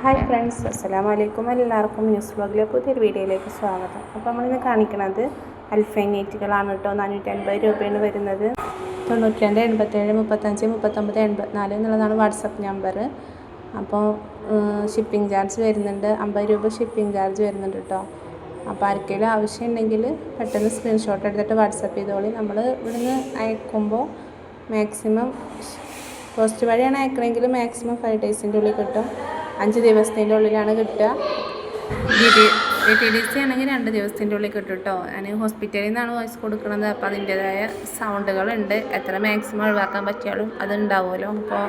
Hi friends, അസ്സലാമു അലൈക്കും. എല്ലാവർക്കും ന്യൂസ് വ്ലോഗിലെ പുതിയൊരു വീഡിയോയിലേക്ക് സ്വാഗതം. അപ്പോൾ നമ്മളിന്ന് കാണിക്കുന്നത് അൽഫൈൻ നൈറ്റികളാണ് കേട്ടോ. 450 രൂപയാണ് വരുന്നത്. 92 87 35 39 84 എന്നുള്ളതാണ് വാട്സപ്പ് നമ്പർ. അപ്പോൾ ഷിപ്പിംഗ് ചാർജ് വരുന്നുണ്ട്, 50 രൂപ ഷിപ്പിംഗ് ചാർജ് വരുന്നുണ്ട് കേട്ടോ. അപ്പോൾ ആർക്കെങ്കിലും ആവശ്യമുണ്ടെങ്കിൽ പെട്ടെന്ന് സ്ക്രീൻഷോട്ട് എടുത്തിട്ട് വാട്സപ്പ് ചെയ്തോളി. നമ്മൾ ഇവിടുന്ന് അയക്കുമ്പോൾ മാക്സിമം പോസ്റ്റ് വഴിയാണ് അയക്കണമെങ്കിൽ മാക്സിമം 5 ഡേയ്സിൻ്റെ ഉള്ളിൽ കിട്ടും. 5 ദിവസത്തിൻ്റെ ഉള്ളിലാണ് കിട്ടുക. DTDC ആണെങ്കിൽ 2 ദിവസത്തിൻ്റെ ഉള്ളിൽ കിട്ടും കേട്ടോ. ഞാൻ ഹോസ്പിറ്റലിൽ നിന്നാണ് വോയിസ് കൊടുക്കുന്നത്. അപ്പോൾ അതിൻ്റേതായ സൗണ്ടുകളുണ്ട്. എത്ര മാക്സിമം ഒഴിവാക്കാൻ പറ്റിയാലും അതുണ്ടാവുമല്ലോ. അപ്പോൾ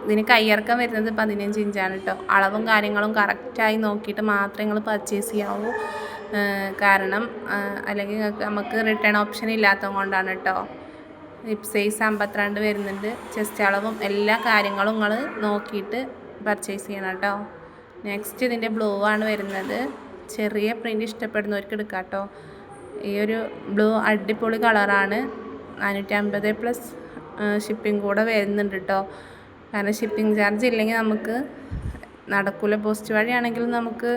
ഇതിന് കയ്യിറക്കം വരുന്നത് 15 ഇഞ്ചാണ് കേട്ടോ. അളവും കാര്യങ്ങളും കറക്റ്റായി നോക്കിയിട്ട് മാത്രമേ നിങ്ങൾ പർച്ചേസ് ചെയ്യാവൂ. കാരണം അല്ലെങ്കിൽ നമുക്ക് റിട്ടേൺ ഓപ്ഷൻ ഇല്ലാത്തത് കൊണ്ടാണ് കേട്ടോ. ഹിപ്പ് സൈസ് 52 വരുന്നുണ്ട്. ചെസ്റ്റ് അളവും എല്ലാ കാര്യങ്ങളും നിങ്ങൾ നോക്കിയിട്ട് പർച്ചേസ് ചെയ്യണം കേട്ടോ. നെക്സ്റ്റ് ഇതിൻ്റെ ബ്ലൂ ആണ് വരുന്നത്. ചെറിയ പ്രിൻ്റ് ഇഷ്ടപ്പെടുന്നവർക്ക് എടുക്കാം കേട്ടോ. ഈ ഒരു ബ്ലൂ അടിപൊളി കളറാണ്. 450 പ്ലസ് ഷിപ്പിംഗ് കൂടെ വരുന്നുണ്ട് കേട്ടോ. കാരണം ഷിപ്പിംഗ് ചാർജ് ഇല്ലെങ്കിൽ നമുക്ക് നടക്കില്ല. പോസ്റ്റ് വഴിയാണെങ്കിൽ നമുക്ക്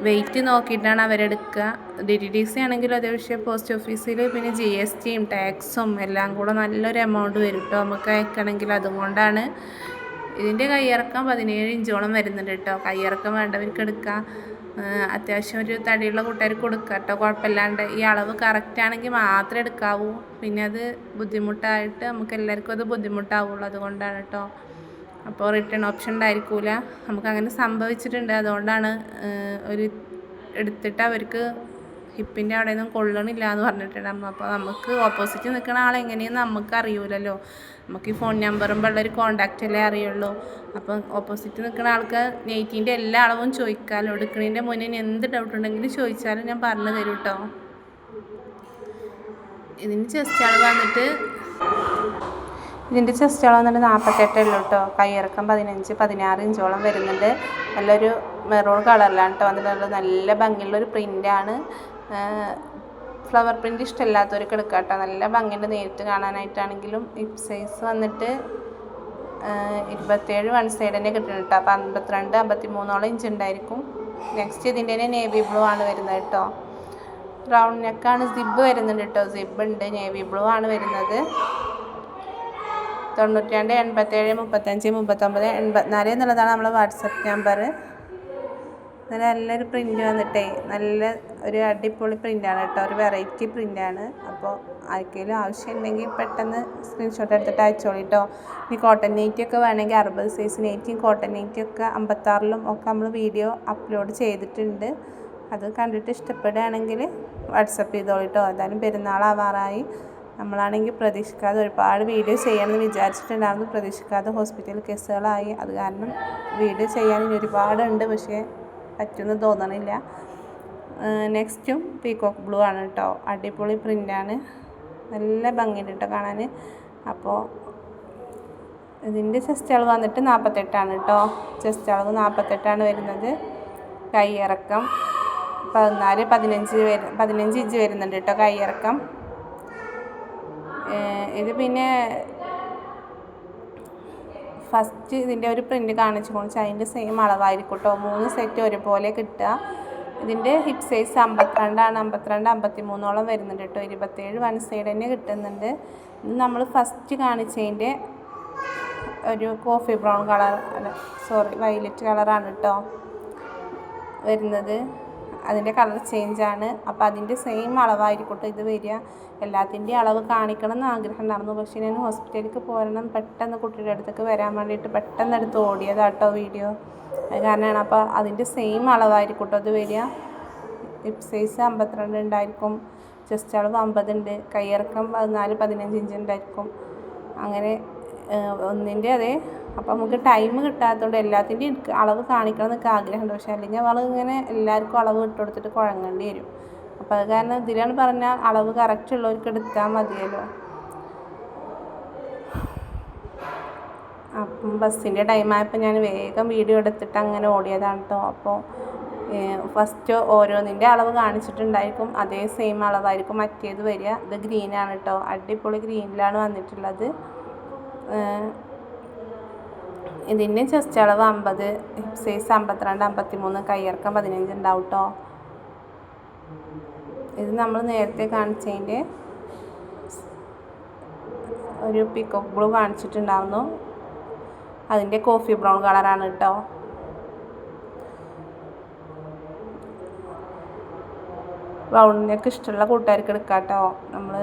വെയിറ്റ് നോക്കിയിട്ടാണ് അവരെടുക്കുക. DTDC ആണെങ്കിലും അതേ വിഷയം പോസ്റ്റ് ഓഫീസിൽ പിന്നെ GSTയും ടാക്സും എല്ലാം കൂടെ നല്ലൊരു എമൗണ്ട് വരും കേട്ടോ നമുക്ക് അയക്കണമെങ്കിൽ. അതുകൊണ്ടാണ് ഇതിൻ്റെ കയ്യിറക്കം 17 ഇഞ്ചോളം വരുന്നുണ്ട് കേട്ടോ. കയ്യിറക്കം വേണ്ടവർക്ക് എടുക്കാം. അത്യാവശ്യം ഒരു തടിയുള്ള കൂട്ടുകാർക്ക് കൊടുക്കുക കേട്ടോ. കുഴപ്പമില്ലാണ്ട് ഈ അളവ് കറക്റ്റ് ആണെങ്കിൽ മാത്രമേ എടുക്കാവൂ. പിന്നെ അത് ബുദ്ധിമുട്ടായിട്ട് നമുക്ക് എല്ലാവർക്കും അത് ബുദ്ധിമുട്ടാവുള്ളൂ. അതുകൊണ്ടാണ് കേട്ടോ. അപ്പോൾ റിട്ടേൺ ഓപ്ഷൻ ഉണ്ടായിരിക്കില്ല. നമുക്കങ്ങനെ സംഭവിച്ചിട്ടുണ്ട്. അതുകൊണ്ടാണ് ഒരു എടുത്തിട്ട് അവർക്ക് ഹിപ്പിൻ്റെ അവിടെ നിന്നും കൊള്ളണില്ല എന്ന് പറഞ്ഞിട്ടുണ്ട്. അപ്പോൾ നമുക്ക് ഓപ്പോസിറ്റ് നിൽക്കുന്ന ആളെങ്ങനെയെന്ന് നമുക്ക് അറിയില്ലല്ലോ. നമുക്ക് ഈ ഫോൺ നമ്പറും ഉള്ളൊരു കോണ്ടാക്റ്റ് അല്ലേ അറിയുള്ളൂ. അപ്പം ഓപ്പോസിറ്റ് നിൽക്കുന്ന ആൾക്ക് നെയ്റ്റിൻ്റെ എല്ലാ അളവും ചോദിക്കാമല്ലോ. എടുക്കുന്നതിൻ്റെ മുന്നേ എന്ത് ഡൗട്ട് ഉണ്ടെങ്കിലും ചോദിച്ചാലും ഞാൻ പറഞ്ഞു തരും കേട്ടോ. ഇതിന് ചെസ്റ്റ് അളവ് വന്നിട്ട് 48 ഉള്ളൂ കേട്ടോ. കയ്യിറക്കം 15-16 ഇഞ്ചോളം വരുന്നുണ്ട്. നല്ലൊരു മെറൂൺ കളറിലാണ് കേട്ടോ വന്നിട്ടുള്ളത്. നല്ല ഭംഗിയുള്ളൊരു പ്രിൻ്റാണ്. ഫ്ലവർ പ്രിൻ്റ് ഇഷ്ടമില്ലാത്തവർക്ക് എടുക്കാം കേട്ടോ. നല്ല ഭംഗിയുണ്ട് നേരിട്ട് കാണാനായിട്ടാണെങ്കിലും. ഹിപ്പ് സൈസ് വന്നിട്ട് 27 വൺ സൈഡ് തന്നെ കിട്ടുന്നുണ്ട് കേട്ടോ. അപ്പോൾ 52-53 ഇഞ്ച് ഉണ്ടായിരിക്കും. നെക്സ്റ്റ് ഇതിൻ്റെ തന്നെ നേവി ബ്ലൂ ആണ് വരുന്നത് കേട്ടോ. റൗണ്ട് നെക്കാണ്. സിബ് വരുന്നുണ്ട് കേട്ടോ. സിബ് ഉണ്ട്. നേവി ബ്ലൂ ആണ് വരുന്നത്. 92 87 35 39 84 എന്നുള്ളതാണ് നമ്മളെ വാട്സപ്പ് നമ്പർ. നല്ലൊരു പ്രിൻ്റ് വന്നിട്ടേ നല്ല ഒരു അടിപൊളി പ്രിൻ്റാണ് കേട്ടോ. ഒരു വെറൈറ്റി പ്രിൻ്റാണ്. അപ്പോൾ ആർക്കെങ്കിലും ആവശ്യമുണ്ടെങ്കിൽ പെട്ടെന്ന് സ്ക്രീൻഷോട്ട് എടുത്തിട്ട് അയച്ചോളൂ കേട്ടോ. ഇനി കോട്ടൺ നെയ്റ്റിയൊക്കെ വേണമെങ്കിൽ 60 സൈസ് നെയ്റ്റിയും കോട്ടൺ നെയ്റ്റിയൊക്കെ 56 ഒക്കെ നമ്മൾ വീഡിയോ അപ്ലോഡ് ചെയ്തിട്ടുണ്ട്. അത് കണ്ടിട്ട് ഇഷ്ടപ്പെടുകയാണെങ്കിൽ വാട്സപ്പ് ചെയ്തോളൂ കേട്ടോ. എന്തായാലും പെരുന്നാളാവാറായി. നമ്മളാണെങ്കിൽ പ്രതീക്ഷിക്കാതെ ഒരുപാട് വീഡിയോ ചെയ്യണമെന്ന് വിചാരിച്ചിട്ടുണ്ടായിരുന്നു. പ്രതീക്ഷിക്കാതെ ഹോസ്പിറ്റൽ കേസുകളായി. അത് കാരണം വീഡിയോ ചെയ്യാൻ ഒരുപാടുണ്ട്. പക്ഷേ പറ്റുമെന്ന് തോന്നണില്ല. നെക്സ്റ്റും പീകോക്ക് ബ്ലൂ ആണ് കേട്ടോ. അടിപൊളി പ്രിൻ്റാണ്. നല്ല ഭംഗിയുണ്ട് കേട്ടോ കാണാൻ. അപ്പോൾ ഇതിൻ്റെ ചെസ്റ്റ് അളവ് വന്നിട്ട് 48 കേട്ടോ. ചെസ്റ്റ് അളവ് 48 വരുന്നത്. കയ്യിറക്കം 15 ഇഞ്ച് വരുന്നുണ്ട് കേട്ടോ കയ്യിറക്കം. ഇത് പിന്നെ ഫസ്റ്റ് ഇതിൻ്റെ ഒരു പ്രിൻ്റ് കാണിച്ചു കൊടുത്താൽ അതിൻ്റെ സെയിം അളവായിരിക്കും കേട്ടോ. 3 സെറ്റ് ഒരുപോലെ കിട്ടുക. ഇതിൻ്റെ ഹിപ്പ് സൈസ് 52 53 വരുന്നുണ്ട് കേട്ടോ. 27 വൺ സൈഡ് തന്നെ കിട്ടുന്നുണ്ട്. ഇത് നമ്മൾ ഫസ്റ്റ് കാണിച്ചതിൻ്റെ ഒരു കോഫി ബ്രൗൺ കളർ വയലറ്റ് കളറാണ് കേട്ടോ വരുന്നത്. അതിൻ്റെ കളർ ചേഞ്ചാണ്. അപ്പോൾ അതിൻ്റെ സെയിം അളവായിരിക്കട്ടെ ഇത് വരിക. എല്ലാത്തിൻ്റെയും അളവ് കാണിക്കണം എന്ന് ആഗ്രഹം ഉണ്ടായിരുന്നു. പക്ഷേ ഞാൻ ഹോസ്പിറ്റലിലേക്ക് പോരണം, പെട്ടെന്ന് കുട്ടിയുടെ അടുത്തേക്ക് വരാൻ വേണ്ടിയിട്ട് പെട്ടെന്ന് എടുത്ത് ഓടിയതാട്ടോ വീഡിയോ. അത് കാരണമാണ്. അപ്പോൾ അതിൻ്റെ സെയിം അളവായിരിക്കട്ടോ ഇത് വരിക. ഹിപ്പ് സൈസ് 52 ഉണ്ടായിരിക്കും. ചെസ്റ്റ് അളവ് 50 ഉണ്ട്. കയ്യിറക്കം 14-15 ഇഞ്ച് ഉണ്ടായിരിക്കും. അങ്ങനെ ഒന്നിൻ്റെ അതേ. അപ്പോൾ നമുക്ക് ടൈം കിട്ടാത്തതുകൊണ്ട് എല്ലാത്തിൻ്റെയും അളവ് കാണിക്കണം എന്നൊക്കെ ആഗ്രഹമുണ്ട്. പക്ഷേ അല്ലെങ്കിൽ അവൾ ഇങ്ങനെ എല്ലാവർക്കും അളവ് ഇട്ട് കൊടുത്തിട്ട് കുഴങ്ങേണ്ടി വരും. അപ്പോൾ അത് കാരണം ഇതിലാണ് പറഞ്ഞാൽ അളവ് കറക്റ്റ് ഉള്ളവർക്ക് എടുത്താൽ മതിയല്ലോ. അപ്പം ബസ്സിൻ്റെ ടൈമായപ്പോൾ ഞാൻ വേഗം വീഡിയോ എടുത്തിട്ട് അങ്ങനെ ഓടിയതാണ് കേട്ടോ. അപ്പോൾ ഫസ്റ്റ് ഓരോന്നിൻ്റെ അളവ് കാണിച്ചിട്ടുണ്ടായിരിക്കും. അതേ സെയിം അളവായിരിക്കും മറ്റേത് വരിക. ഇത് ഗ്രീനാണ് കേട്ടോ. അടിപൊളി ഗ്രീനിലാണ് വന്നിട്ടുള്ളത്. ഇതിൻ്റെ ചെസ്റ്റ് അളവ് 50, ഹിപ്പ് സൈസ് 52, 53, കയ്യിറക്കം 15 ഉണ്ടാവും കേട്ടോ. ഇത് നമ്മൾ നേരത്തെ കാണിച്ചതിൻ്റെ ഒരു പീക്കോക്ക് ബ്ലൂ കാണിച്ചിട്ടുണ്ടായിരുന്നു, അതിൻ്റെ കോഫി ബ്രൗൺ കളറാണ് കേട്ടോ. ബ്രൗണിനൊക്കെ ഇഷ്ടമുള്ള കൂട്ടുകാർക്ക് എടുക്കാം കേട്ടോ. നമ്മൾ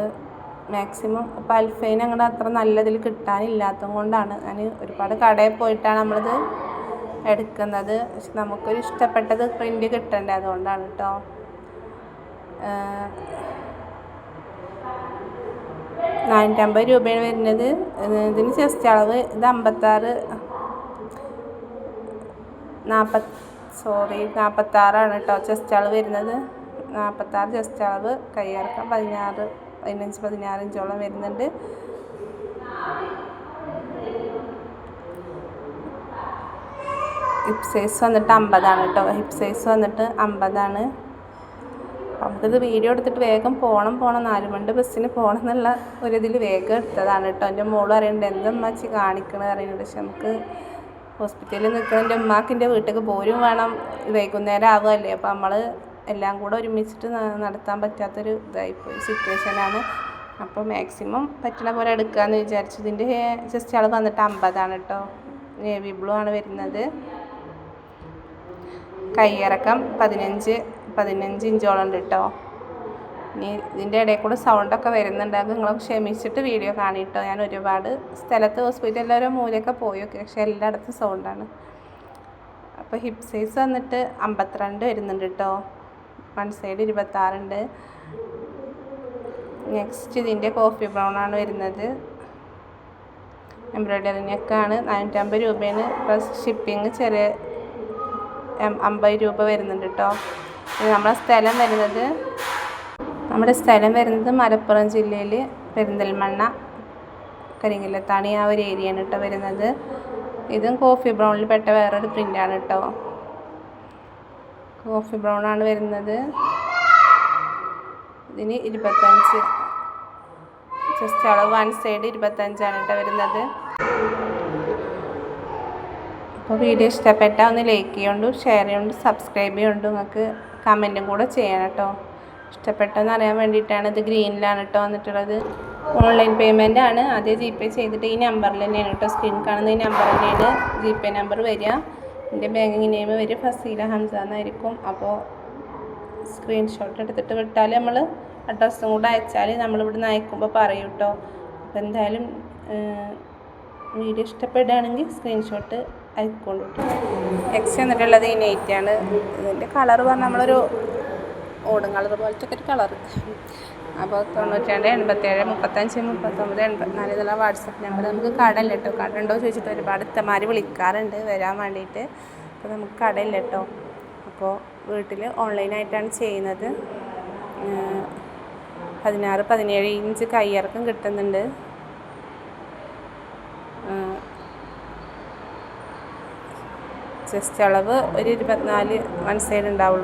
മാക്സിമം ഇപ്പോൾ അൽഫൈൻ അങ്ങനെ അത്ര നല്ലതിൽ കിട്ടാനില്ലാത്തത് കൊണ്ടാണ് ഞാൻ ഒരുപാട് കടയിൽ പോയിട്ടാണ് നമ്മളിത് എടുക്കുന്നത്. പക്ഷെ നമുക്കൊരു ഇഷ്ടപ്പെട്ടത് പ്രിൻ്റ് കിട്ടണ്ടേ, അതുകൊണ്ടാണ് കേട്ടോ. 450 രൂപയാണ് വരുന്നത്. ഇതിന് ചെസ്റ്റ് അളവ് ഇത് 46 കേട്ടോ ചെസ്റ്റ് അളവ് വരുന്നത്. 46 ചെസ്റ്റ് അളവ്, കയ്യിറക്കം 15-16 ഇഞ്ചോളം വരുന്നുണ്ട്. ഹിപ്പ് സൈസ് വന്നിട്ട് 50 കേട്ടോ. ഹിപ്പ് സൈസ് വന്നിട്ട് 50. നമുക്കിത് വീഡിയോ എടുത്തിട്ട് വേഗം പോകണം 4 മണിൻ്റെ ബസ്സിന് പോകണം എന്നുള്ള ഒരിതിൽ വേഗം എടുത്തതാണ് കേട്ടോ. എൻ്റെ മോള് അറിയണ്ട എന്തമ്മച്ചി കാണിക്കണത് അറിയുന്നുണ്ട്. പക്ഷെ നമുക്ക് ഹോസ്പിറ്റലിൽ നിൽക്കുന്ന എൻ്റെ ഉമ്മാക്കിൻ്റെ വീട്ടിലേക്ക് പോരും വേണം, വൈകുന്നേരം ആവുമല്ലേ. അപ്പോൾ നമ്മൾ എല്ലാം കൂടെ ഒരുമിച്ചിട്ട് നടത്താൻ പറ്റാത്തൊരു ഇതായിപ്പോയി സിറ്റുവേഷനാണ്. അപ്പോൾ മാക്സിമം പറ്റണ പോലെ എടുക്കാമെന്ന് വിചാരിച്ചു. ഇതിൻ്റെ ചെസ്റ്റ് അളവ് വന്നിട്ട് 50 കേട്ടോ. നേവി ബ്ലൂ ആണ് വരുന്നത്. കയ്യിറക്കം 15 ഇഞ്ചോളം ഉണ്ട് കേട്ടോ. ഇനി ഇതിൻ്റെ ഇടയിൽ കൂടെ സൗണ്ടൊക്കെ വരുന്നുണ്ട്, അത് നിങ്ങൾ ക്ഷമിച്ചിട്ട് വീഡിയോ കാണിട്ടോ. ഞാൻ ഒരുപാട് സ്ഥലത്ത് ഹോസ്പിറ്റലിൽ ഓരോ മൂലയൊക്കെ പോയൊക്കെ, പക്ഷെ എല്ലായിടത്തും സൗണ്ടാണ്. അപ്പോൾ ഹിപ്പ് സൈസ് വന്നിട്ട് 52 വരുന്നുണ്ട് കേട്ടോ. വൺ സൈഡ് 26 ഉണ്ട്. നെക്സ്റ്റ് ഇതിൻ്റെ കോഫി ബ്രൗൺ ആണ് വരുന്നത്. എംബ്രോയ്ഡറി നെക്കാണ്. 450 രൂപയാണ്. പ്ലസ് ഷിപ്പിങ് ചെറിയ 50 രൂപ വരുന്നുണ്ട് കേട്ടോ. നമ്മുടെ സ്ഥലം വരുന്നത് മലപ്പുറം ജില്ലയിൽ പെരിന്തൽമണ്ണ കരിങ്കല്ലത്താണി ആ ഒരു ഏരിയയാണ് കേട്ടോ വരുന്നത്. ഇതും കോഫി ബ്രൗണിൽ പെട്ട വേറൊരു പ്രിൻ്റാണ് കേട്ടോ. കോഫി ബ്രൗൺ ആണ് വരുന്നത്. ഇതിന് 25 ചെസ്റ്റ് അളവ്, വൺ സൈഡ് 25 കേട്ടോ വരുന്നത്. അപ്പോൾ വീഡിയോ ഇഷ്ടപ്പെട്ടാൽ ഒന്ന് ലൈക്ക് ചെയ്യുന്നുണ്ട്, ഷെയർ ചെയ്യുന്നുണ്ട്, സബ്സ്ക്രൈബ് ചെയ്യുന്നുണ്ട്. നിങ്ങൾക്ക് കമൻറ്റും കൂടെ ചെയ്യണം കേട്ടോ. ഇഷ്ടപ്പെട്ടെന്ന് അറിയാൻ വേണ്ടിയിട്ടാണ്. ഇത് ഗ്രീനിലാണ് കേട്ടോ വന്നിട്ടുള്ളത്. ഓൺലൈൻ പേയ്മെൻ്റ് ആണ്. ആദ്യം GPay ചെയ്തിട്ട് ഈ നമ്പറിൽ തന്നെയാണ് കേട്ടോ, സ്ക്രീൻ കാണുന്ന ഈ നമ്പർ തന്നെയാണ് GPay നമ്പർ വരിക. എൻ്റെ ബാങ്കിങ് നെയിം വരിക ഫസീല ഹംസ എന്നായിരിക്കും. അപ്പോൾ സ്ക്രീൻഷോട്ട് എടുത്തിട്ട് വിട്ടാൽ നമ്മൾ അഡ്രസ്സും കൂടെ അയച്ചാൽ നമ്മളിവിടുന്ന് അയക്കുമ്പോൾ പറയും കേട്ടോ. അപ്പോൾ എന്തായാലും വീഡിയോ ഇഷ്ടപ്പെടുകയാണെങ്കിൽ സ്ക്രീൻഷോട്ട് അയക്കൊണ്ട്. നെക്സ്റ്റ് വന്നിട്ടുള്ളത് ഈ നെയ്റ്റാണ്. ഇതിൻ്റെ കളർ പറഞ്ഞാൽ നമ്മളൊരു ഓടും കളർ പോലത്തെ ഒരു കളറ്. അപ്പോൾ 92 87 35 39 84 എന്നുള്ള വാട്സപ്പ് നമ്പർ. നമുക്ക് കടയില്ല കേട്ടോ. കട ഉണ്ടോ ചോദിച്ചിട്ട് ഒരുപാട് ഇത്തമാർ വിളിക്കാറുണ്ട് വരാൻ വേണ്ടിയിട്ട്. അപ്പോൾ നമുക്ക് കടയില്ല കേട്ടോ. അപ്പോൾ വീട്ടിൽ ഓൺലൈനായിട്ടാണ് ചെയ്യുന്നത്. 16-17 ഇഞ്ച് കയ്യിറക്കം കിട്ടുന്നുണ്ട്. ചെസ്റ്റ് അളവ് ഒരു 24 വൺ സൈഡ് ഉണ്ടാവുള്ളൂ.